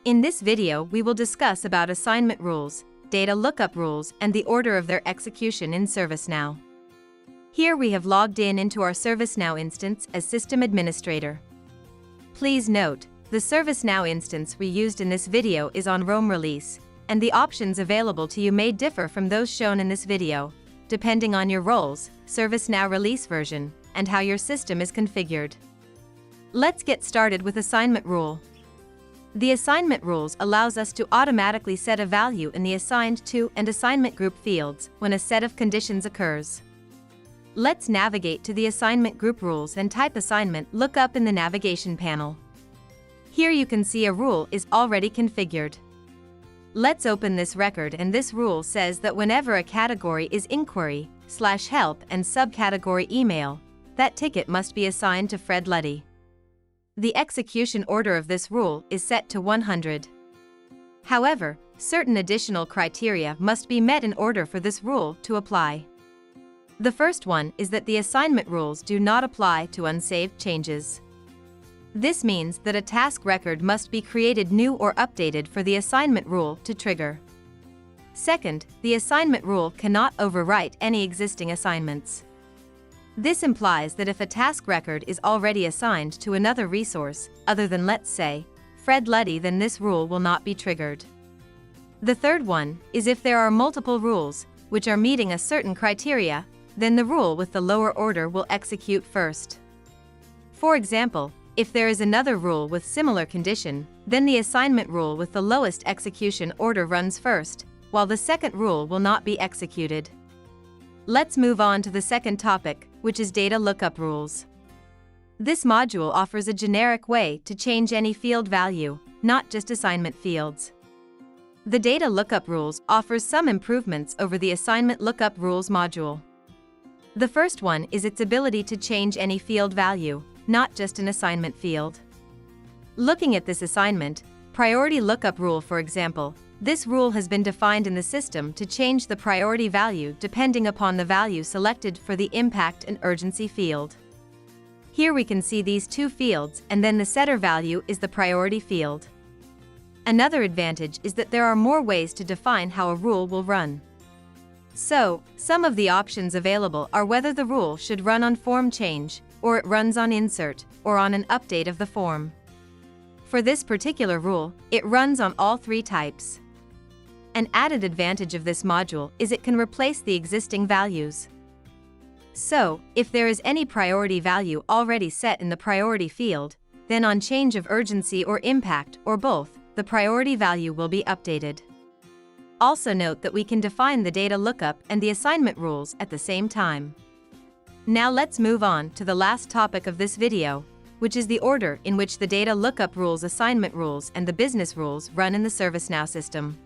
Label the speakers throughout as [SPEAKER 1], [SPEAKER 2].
[SPEAKER 1] In this video, we will discuss about assignment rules, data lookup rules, and the order of their execution in ServiceNow. Here we have logged into our ServiceNow instance as system administrator. Please note, the ServiceNow instance we used in this video is on Rome release, and the options available to you may differ from those shown in this video, depending on your roles, ServiceNow release version, and how your system is configured. Let's get started with assignment rule. The assignment rules allows us to automatically set a value in the assigned to and assignment group fields when a set of conditions occurs. Let's navigate to the assignment group rules and type assignment lookup in the navigation panel. Here you can see a rule is already configured. Let's open this record, and this rule says that whenever a category is inquiry/help and subcategory email, that ticket must be assigned to Fred Luddy. The execution order of this rule is set to 100. However, certain additional criteria must be met in order for this rule to apply. The first one is that the assignment rules do not apply to unsaved changes. This means that a task record must be created new or updated for the assignment rule to trigger. Second, the assignment rule cannot overwrite any existing assignments. This implies that if a task record is already assigned to another resource, other than, let's say, Fred Luddy, then this rule will not be triggered. The third one is if there are multiple rules, which are meeting a certain criteria, then the rule with the lower order will execute first. For example, if there is another rule with similar condition, then the assignment rule with the lowest execution order runs first, while the second rule will not be executed. Let's move on to the second topic, which is data lookup rules. This module offers a generic way to change any field value, not just assignment fields. The data lookup rules offers some improvements over the assignment lookup rules module. The first one is its ability to change any field value, not just an assignment field. Looking at this assignment, priority lookup rule, for example, this rule has been defined in the system to change the priority value depending upon the value selected for the impact and urgency field. Here we can see these two fields, and then the setter value is the priority field. Another advantage is that there are more ways to define how a rule will run. So, some of the options available are whether the rule should run on form change, or it runs on insert, or on an update of the form. For this particular rule, it runs on all three types. An added advantage of this module is it can replace the existing values. So, if there is any priority value already set in the priority field, then on change of urgency or impact, or both, the priority value will be updated. Also note that we can define the data lookup and the assignment rules at the same time. Now let's move on to the last topic of this video, which is the order in which the data lookup rules, assignment rules, and the business rules run in the ServiceNow system.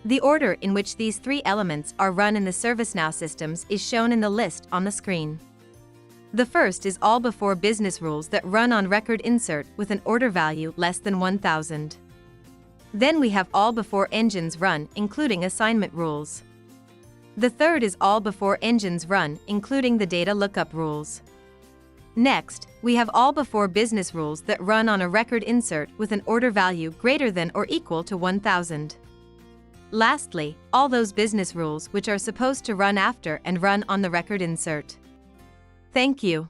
[SPEAKER 1] The order in which these three elements are run in the ServiceNow systems is shown in the list on the screen. The first is all before business rules that run on record insert with an order value less than 1000. Then we have all before engines run, including assignment rules. The third is all before engines run, including the data lookup rules. Next, we have all before business rules that run on a record insert with an order value greater than or equal to 1000. Lastly, all those business rules which are supposed to run after and run on the record insert. Thank you.